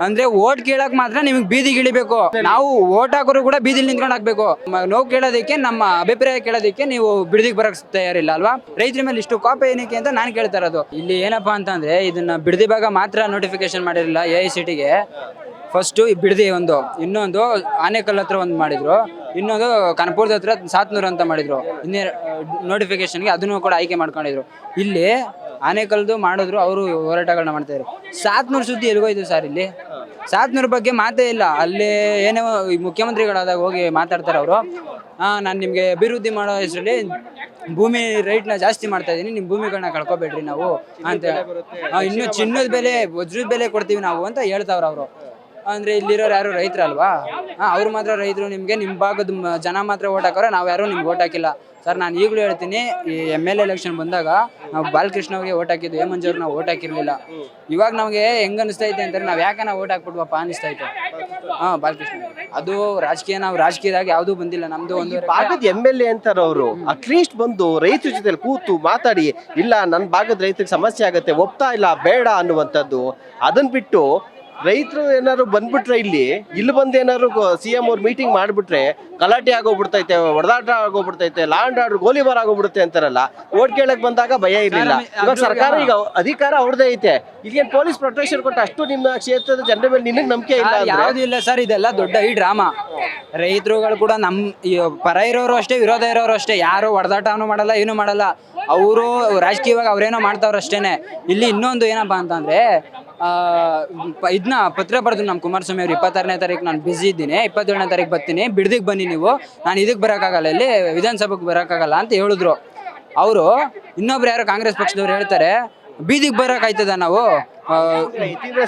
ಅಂದ್ರೆ ಓಟ್ ಕೇಳಕ್ ಮಾತ್ರ ನಿಮ್ಗೆ ಬೀದಿಗೆ ಇಳಿಬೇಕು. ನಾವು ಓಟ್ ಹಾಕೋರು ಕೂಡ ಬೀದಿಲಿ ನಿಂತ್ಕೊಂಡು ಹಾಕ್ಬೇಕು. ನೋವು ಕೇಳೋದಕ್ಕೆ, ನಮ್ಮ ಅಭಿಪ್ರಾಯ ಕೇಳೋದಕ್ಕೆ ನೀವು ಬಿಡದಿಗೆ ಬರಕ್ ತಯಾರಿಲ್ಲ ಅಲ್ವಾ? ರೈತರ ಮೇಲೆ ಇಷ್ಟು ಕೋಪ ಏನಕ್ಕೆ ಅಂತ ನಾನು ಕೇಳ್ತಾ ಇರೋದು. ಇಲ್ಲಿ ಏನಪ್ಪಾ ಅಂತಂದ್ರೆ, ಇದನ್ನ ಬಿಡದಿ ಭಾಗ ಮಾತ್ರ ನೋಟಿಫಿಕೇಶನ್ ಮಾಡಿರಲಿಲ್ಲ AICTಗೆ. ಫಸ್ಟು ಬಿಡದಿ ಒಂದು, ಇನ್ನೊಂದು ಆನೇಕಲ್ ಹತ್ರ ಒಂದು ಮಾಡಿದ್ರು, ಇನ್ನೊಂದು ಕನಪುರದ ಹತ್ರ ಸಾತ್ನೂರು ಅಂತ ಮಾಡಿದ್ರು. ಇನ್ನೇ ನೋಟಿಫಿಕೇಶನ್ಗೆ ಅದನ್ನು ಕೂಡ ಆಯ್ಕೆ ಮಾಡ್ಕೊಂಡಿದ್ರು. ಇಲ್ಲಿ ಆನೇಕಲ್ದು ಮಾಡಿದ್ರು, ಅವರು ಹೋರಾಟಗಳನ್ನ ಮಾಡ್ತಾ ಇದ್ರು. ಸಾತ್ನೂರು ಸುದ್ದಿ ಎಲ್ಗೋಯ್ತು ಸರ್? ಇಲ್ಲಿ ಸಾತ್ನೂರು ಬಗ್ಗೆ ಮಾತೇ ಇಲ್ಲ. ಅಲ್ಲಿ ಏನೋ ಮುಖ್ಯಮಂತ್ರಿಗಳಾದಾಗ ಹೋಗಿ ಮಾತಾಡ್ತಾರೆ ಅವರು. ನಾನು ನಿಮಗೆ ಅಭಿವೃದ್ಧಿ ಮಾಡೋ ಹೆಸರಲ್ಲಿ ಭೂಮಿ ರೇಟ್ನ ಜಾಸ್ತಿ ಮಾಡ್ತಾ ಇದ್ದೀನಿ, ನಿಮ್ಮ ಭೂಮಿಗಳನ್ನ ಕಳ್ಕೊಬೇಡ್ರಿ ನಾವು ಅಂತ. ಇನ್ನು ಚಿನ್ನದ ಬೆಲೆ, ವಜ್ರದ ಬೆಲೆ ಕೊಡ್ತೀವಿ ನಾವು ಅಂತ ಹೇಳ್ತಾವ್ರ ಅವರು. ಅಂದ್ರೆ ಇಲ್ಲಿರೋರು ಯಾರು ರೈತರಲ್ವಾ? ಅವ್ರು ಮಾತ್ರ ರೈತರು. ನಿಮ್ಗೆ ನಿಮ್ಮ ಭಾಗದ ಜನ ಮಾತ್ರ ಓಟ್ ಹಾಕೋರೆ, ನಾವು ಯಾರು ನಿಮ್ಗೆ ಓಟ್ ಹಾಕಿಲ್ಲ ಸರ್. ನಾನು ಈಗಲೂ ಹೇಳ್ತೀನಿ, ಈ MLA ಎಲೆಕ್ಷನ್ ಬಂದಾಗ ನಾವು ಬಾಲಕೃಷ್ಣ ಅವ್ರಿಗೆ ಓಟ್ ಹಾಕಿದ್ದು, ಹೇಮಂಜ್ ಅವ್ರಿಗೆ ನಾವು ಓಟ್ ಹಾಕಿರ್ಲಿಲ್ಲ. ಇವಾಗ ನಮಗೆ ಹೆಂಗ್ ಅನಿಸ್ತೈತೆ ಅಂತಾರೆ, ನಾವು ಯಾಕೆ ನಾವು ಓಟ್ ಹಾಕ್ಬಿಟ್ವಪ್ಪ ಅನಿಸ್ತೈತೆ. ಬಾಲಕೃಷ್ಣ ಅದು ರಾಜಕೀಯ, ನಾವು ರಾಜಕೀಯದಾಗ ಯಾವ್ದೂ ಬಂದಿಲ್ಲ. ನಮ್ದು ಒಂದು ಭಾಗದ MLA ಅಂತಾರ ಅವರು. ಅಟ್ಲೀಸ್ಟ್ ಬಂದು ರೈತರ ಜೊತೆ ಕೂತು ಮಾತಾಡಿ, ಇಲ್ಲ ನನ್ನ ಭಾಗದ ರೈತರಿಗೆ ಸಮಸ್ಯೆ ಆಗತ್ತೆ, ಒಪ್ತಾ ಇಲ್ಲ, ಬೇಡ ಅನ್ನುವಂಥದ್ದು. ಅದನ್ನ ಬಿಟ್ಟು ರೈತರು ಏನಾದ್ರು ಬಂದ್ಬಿಟ್ರೆ ಇಲ್ಲಿ ಬಂದು ಏನಾದ್ರು CM ಅವ್ರು ಮೀಟಿಂಗ್ ಮಾಡ್ಬಿಟ್ರೆ ಗಲಾಟೆ ಆಗೋಗ್ಬಿಡ್ತೈತೆ, ಹೊಡೆದಾಟ ಆಗೋಗ್ಬಿಡ್ತೈತೆ, ಲಾ ಅಂಡ್ ಆರ್ಡರ್ ಗೋಲಿಬಾರ್ ಆಗೋಗ್ಬಿಡುತ್ತೆ ಅಂತಾರಲ್ಲ. ಓಟ್ ಕೇಳಕ್ ಬಂದಾಗ ಭಯ ಇರ್ಲಿಲ್ಲ. ಇವಾಗ ಸರ್ಕಾರ ಈಗ ಅಧಿಕಾರ ಅವ್ರದೇ ಐತೆ, ಈಗೇನ್ ಪೊಲೀಸ್ ಪ್ರೊಟೆಕ್ಷನ್ ಕೊಟ್ಟು ಅಷ್ಟು ನಿಮ್ಮ ಕ್ಷೇತ್ರದ ಜನರ ಮೇಲೆ ನಿನಗೆ ನಂಬಿಕೆ ಇಲ್ಲ? ಯಾವ್ದು ಇಲ್ಲ ಸರ್, ಇದೆಲ್ಲ ದೊಡ್ಡ ಈ ಡ್ರಾಮಾ. ರೈತರುಗಳು ಕೂಡ ಪರ ಇರೋರು ಅಷ್ಟೇ, ವಿರೋಧ ಇರೋರು ಅಷ್ಟೇ. ಯಾರು ಹೊಡೆದಾಟನೂ ಮಾಡಲ್ಲ, ಏನು ಮಾಡಲ್ಲ. ಅವರು ರಾಜಕೀಯವಾಗಿ ಅವ್ರೇನೋ ಮಾಡ್ತಾವ್ರ ಅಷ್ಟೇನೆ. ಇಲ್ಲಿ ಇನ್ನೊಂದು ಏನಪ್ಪಾ ಅಂತಂದ್ರೆ, ಇದನ್ನ ಪತ್ರ ಬರೆದು ನಮ್ಮ ಕುಮಾರಸ್ವಾಮಿ ಅವ್ರು 26ನೇ ತಾರೀಕು ನಾನು ಬಿಸಿ ಇದ್ದೀನಿ, 27ನೇ ತಾರೀಕು ಬರ್ತೀನಿ, ಬಿಡದಿಗೆ ಬನ್ನಿ ನೀವು, ನಾನು ಇದಕ್ಕೆ ಬರೋಕ್ಕಾಗಲ್ಲ, ಇಲ್ಲಿ ವಿಧಾನಸಭೆಗೆ ಬರೋಕ್ಕಾಗಲ್ಲ ಅಂತ ಹೇಳಿದ್ರು ಅವರು. ಇನ್ನೊಬ್ರು ಯಾರೋ ಕಾಂಗ್ರೆಸ್ ಪಕ್ಷದವ್ರು ಹೇಳ್ತಾರೆ, ಬೀದಿಗೆ ಬರೋಕ್ಕಾಯ್ತದ ನಾವು,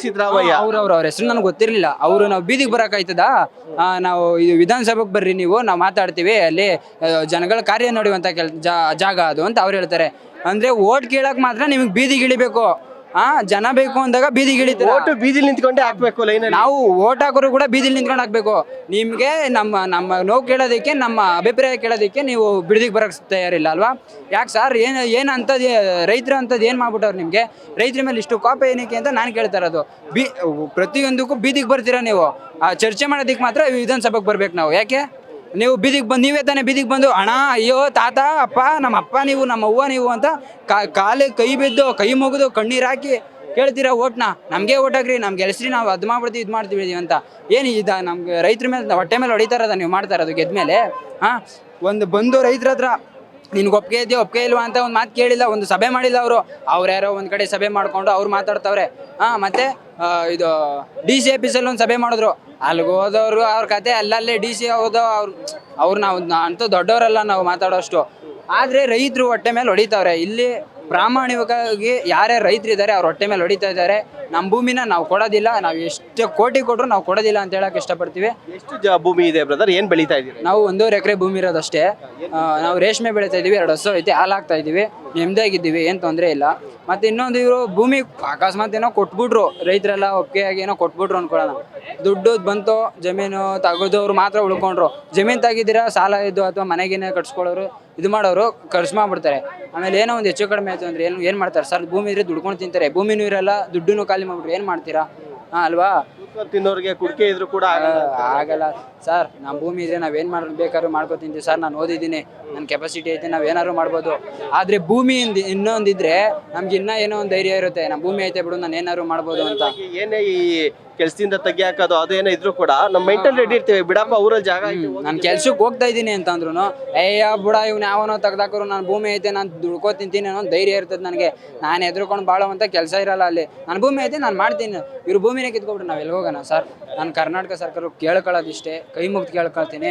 ಸಿದ್ದರಾಮಯ್ಯ ಅವ್ರ ಹೆಸರು ನನಗೆ ಗೊತ್ತಿರಲಿಲ್ಲ. ಅವರು ನಾವು ಬೀದಿಗೆ ಬರೋಕ್ಕಾಯ್ತದ, ನಾವು ಇದು ವಿಧಾನಸಭೆಗೆ ಬರ್ರಿ ನೀವು, ನಾವು ಮಾತಾಡ್ತೀವಿ, ಅಲ್ಲಿ ಜನಗಳ ಕಾರ್ಯ ನೋಡುವಂಥ ಜಾಗ ಅದು ಅಂತ ಅವ್ರು ಹೇಳ್ತಾರೆ. ಅಂದರೆ ಓಟ್ ಕೇಳಕ್ಕೆ ಮಾತ್ರ ನಿಮಗೆ ಬೀದಿಗೆ ಇಳಿಬೇಕು. ಜನ ಬೇಕು ಅಂದಾಗ ಬೀದಿಗೆ ಇಳಿತಾರೆ. ಓಟು ಬೀದಿಲಿ ನಿಂತ್ಕೊಂಡೆ ಹಾಕ್ಬೇಕು. ನಾವು ಓಟ್ ಹಾಕೋರು ಕೂಡ ಬೀದಿಲಿ ನಿಂತ್ಕೊಂಡು ಹಾಕ್ಬೇಕು. ನಿಮ್ಗೆ ನಮ್ಮ ನೋವು ಕೇಳೋದಕ್ಕೆ, ನಮ್ಮ ಅಭಿಪ್ರಾಯ ಕೇಳೋದಕ್ಕೆ ನೀವು ಬಿಡದಿಗೆ ಬರಕ್ ತಯಾರಿಲ್ಲ ಅಲ್ವಾ? ಯಾಕೆ ಸರ್? ಏನು ಅಂಥದ್ದು ರೈತರು ಅಂಥದ್ದು ಏನು ಮಾಡ್ಬಿಟ್ಟವ್ರು ನಿಮಗೆ? ರೈತರ ಮೇಲೆ ಇಷ್ಟು ಕೋಪ ಏನಕ್ಕೆ ಅಂತ ನಾನು ಕೇಳ್ತಾ ಇರೋದು. ಪ್ರತಿಯೊಂದಕ್ಕೂ ಬೀದಿಗೆ ಬರ್ತೀರಾ ನೀವು? ಚರ್ಚೆ ಮಾಡೋದಕ್ಕೆ ಮಾತ್ರ ವಿಧಾನಸಭೆಗೆ ಬರ್ಬೇಕು ನಾವು. ಯಾಕೆ ನೀವು ಬೀದಿಗೆ ಬಂದು, ನೀವೇ ತಾನೇ ಬೀದಿಗೆ ಬಂದು ಅಣ್ಣ, ಅಯ್ಯೋ ತಾತ, ಅಪ್ಪ, ನಮ್ಮ ಅಪ್ಪ ನೀವು, ನಮ್ಮ ಅವ್ವ ನೀವು ಅಂತ ಕಾಲಿಗೆ ಕೈ ಬಿದ್ದು, ಕೈ ಮುಗಿದು, ಕಣ್ಣೀರು ಹಾಕಿ ಕೇಳ್ತೀರಾ ಓಟ್ನ? ನಮಗೆ ಓಟ್ ಹಾಕ್ರಿ, ನಮ್ಗೆ ಗೆಲ್ಸ್ರಿ, ನಾವು ಅದು ಮಾಡ್ಬಿಡ್ತೀವಿ, ಇದು ಮಾಡ್ತೀವಿ ಅಂತ. ಏನು ನಮ್ಗೆ ರೈತರ ಮೇಲೆ ಹೊಟ್ಟೆ ಮೇಲೆ ಹೊಡಿತಾ ಇರೋದ ನೀವು ಮಾಡ್ತಾ ಇರೋದು ಗೆದ್ಮೇಲೆ? ಒಂದು ಬಂದು ರೈತರ ಹತ್ರ ನಿನ್ಗೆ ಒಪ್ಪಿಗೆ ಇದೆಯೋ ಒಪ್ಪಿಗೆ ಇಲ್ವಾ ಅಂತ ಒಂದು ಮಾತು ಕೇಳಿಲ್ಲ, ಒಂದು ಸಭೆ ಮಾಡಿಲ್ಲ ಅವರು. ಯಾರೋ ಒಂದು ಕಡೆ ಸಭೆ ಮಾಡ್ಕೊಂಡು ಅವ್ರು ಮಾತಾಡ್ತವ್ರೆ. ಮತ್ತೆ ಇದು DC ಆಫೀಸಲ್ಲಿ ಒಂದು ಸಭೆ ಮಾಡಿದ್ರು, ಅಲ್ಲಿಗೆ ಹೋದವರು ಅವ್ರ ಕತೆ ಅಲ್ಲಲ್ಲೇ DC ಹೋದೋ ಅವ್ರು ನಾವು ಅಂತೂ ದೊಡ್ಡವರಲ್ಲ ನಾವು ಮಾತಾಡೋಷ್ಟು. ಆದರೆ ರೈತರು ಹೊಟ್ಟೆ ಮೇಲೆ ಹೊಡಿತಾವ್ರೆ. ಇಲ್ಲಿ ಪ್ರಾಮಾಣಿಕವಾಗಿ ಯಾರ್ಯಾರು ರೈತರು ಇದ್ದಾರೆ ಅವ್ರ ಹೊಟ್ಟೆ ಮೇಲೆ ಹೊಡಿತಾ ಇದ್ದಾರೆ. ನಮ್ಮ ಭೂಮಿನ ನಾವು ಕೊಡೋದಿಲ್ಲ, ನಾವು ಎಷ್ಟು ಕೋಟಿ ಕೊಟ್ಟರು ನಾವು ಕೊಡೋದಿಲ್ಲ ಅಂತ ಹೇಳಕ್ಕೆ ಇಷ್ಟಪಡ್ತೀವಿ. ಎಷ್ಟು ಭೂಮಿ ಇದೆ ಬ್ರದರ್? ಏನು ಬೆಳೀತಾ ಇದ್ದೀವಿ? ನಾವು 1.5 ಎಕರೆ ಭೂಮಿ ಇರೋದಷ್ಟೇ. ನಾವು ರೇಷ್ಮೆ ಬೆಳೀತಾ ಇದ್ದೀವಿ, 2 ಹಸು ಐತೆ, ಹಾಲು ಹಾಕ್ತಾ ಇದ್ದೀವಿ, ನೆಮ್ಮದಿಯಾಗಿದ್ದೀವಿ, ಏನು ತೊಂದರೆ ಇಲ್ಲ. ಮತ್ತು ಇನ್ನೊಂದು, ಇವರು ಭೂಮಿ ಅಕಸ್ಮಾತ್ ಏನೋ ಕೊಟ್ಬಿಟ್ರು, ರೈತರೆಲ್ಲ ಒಪ್ಪಿಗೆಯಾಗಿ ಏನೋ ಕೊಟ್ಬಿಟ್ರು ಅನ್ಕೊಳ್ಳೋಣ, ದುಡ್ಡು ಬಂತು, ಜಮೀನು ತೆಗೆದವ್ರು ಮಾತ್ರ ಉಳ್ಕೊಂಡ್ರು. ಜಮೀನು ತೆಗಿದ್ದೀರಾ, ಸಾಲ ಇದ್ದು ಅಥವಾ ಮನೆಗೇನೆ ಕಟ್ಸ್ಕೊಳ್ಳೋರು, ಇದು ಮಾಡೋರು ಖರ್ಚು ಮಾಡ್ಬಿಡ್ತಾರೆ. ಆಮೇಲೆ ಏನೋ ಒಂದು ಹೆಚ್ಚು ಕಡಿಮೆ ಆಯಿತು ಅಂದರೆ ಏನು ಮಾಡ್ತಾರೆ ಸರ್? ಭೂಮಿ ಇದ್ರೆ ದುಡ್ಕೊಂಡು ತಿಂತಾರೆ, ಭೂಮಿನೂ ಇರಲ್ಲ, ದುಡ್ಡನ್ನು ಖಾಲಿ ಮಾಡ್ಬಿಟ್ರೆ ಏನು ಮಾಡ್ತೀರಾ? ಅಲ್ವಾ? ತಿನ್ನೋರಿಗೆ ಕುಡಿಕೆ ಇದ್ರು ಕೂಡ ಆಗಲ್ಲ ಸರ್. ನಮ್ಮ ಭೂಮಿ ಇದ್ರೆ ನಾವೇನು ಬೇಕಾದ್ರೂ ಮಾಡ್ಕೊ ತಿಂತೀವಿ ಸರ್. ನಾನು ಓದಿದ್ದೀನಿ, ನನ್ನ ಕೆಪಾಸಿಟಿ ಐತೆ, ನಾವೇನಾದ್ರು ಮಾಡ್ಬೋದು. ಆದರೆ ಭೂಮಿ ಇನ್ನೊಂದಿದ್ರೆ ನಮ್ಗೆ ಇನ್ನೂ ಏನೋ ಒಂದು ಧೈರ್ಯ ಇರುತ್ತೆ, ನಮ್ಮ ಭೂಮಿ ಐತೆ ಬಿಡು, ನಾನು ಏನಾದ್ರು ಮಾಡ್ಬೋದು ಅಂತ. ಏನೇ ಈ ಕೆಲಸದಿಂದ ತೆಗಿ ಹಾಕೋದು ಅದೇನೋ ಇದ್ರು ಕೂಡ ನಮ್ಮ ಮೆಂಟಲ್ ರೆಡಿ ಇರ್ತೀವಿ, ಬಿಡಪ್ಪ ಊರಲ್ಲಿ ಜಾಗ. ನಾನು ಕೆಲ್ಸಕ್ಕೆ ಹೋಗ್ತಾ ಇದ್ದೀನಿ ಅಂತಂದ್ರು, ಅಯ್ಯ ಬುಡ ಇವ್ನು ಯಾವನೋ ತೆಗ್ದಾಕರು, ನಾನು ಭೂಮಿ ಐತೆ, ನಾನು ದುಡ್ಕೋ ತಿಂತೀನಿ ಅನ್ನೋ ಧೈರ್ಯ ಇರ್ತದೆ ನನಗೆ. ನಾನು ಎದ್ರುಕೊಂಡು ಬಾಳೋವಂಥ ಕೆಲಸ ಇರಲ್ಲ ಅಲ್ಲಿ. ನನ್ನ ಭೂಮಿ ಐತೆ, ನಾನು ಮಾಡ್ತೀನಿ. ಇವ್ರು ಭೂಮಿನೇ ಕಿತ್ಕೊಬಿಟ್ರೆ ನಾವು ಎಲ್ಲಿ ಹೋಗೋಣ ಸರ್? ನಾನು ಕರ್ನಾಟಕ ಸರ್ಕಾರ ಕೇಳ್ಕೊಳ್ಳೋದಿಷ್ಟೇ, ಕೈ ಮುಗ್ದು ಕೇಳ್ಕೊಳ್ತೀನಿ,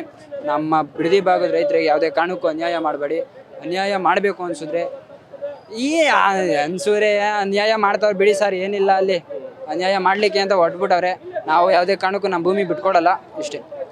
ನಮ್ಮ ಬಿಡದಿ ಭಾಗದ ರೈತರಿಗೆ ಯಾವುದೇ ಕಾರಣಕ್ಕೂ ಅನ್ಯಾಯ ಮಾಡಬೇಡಿ. ಅನ್ಯಾಯ ಮಾಡಬೇಕು ಅನ್ಸಿದ್ರೆ ಅನ್ಯಾಯ ಮಾಡ್ತಾವ್ರು ಬಿಡಿ ಸರ್, ಏನಿಲ್ಲ ಅಲ್ಲಿ. ಅನ್ಯಾಯ ಮಾಡಲಿಕ್ಕೆ ಅಂತ ಹೊಟ್ಬಿಟ್ಟವ್ರೆ. ನಾವು ಯಾವುದೇ ಕಾರಣಕ್ಕೂ ನಮ್ಮ ಭೂಮಿ ಬಿಟ್ಕೊಡಲ್ಲ, ಇಷ್ಟೇ.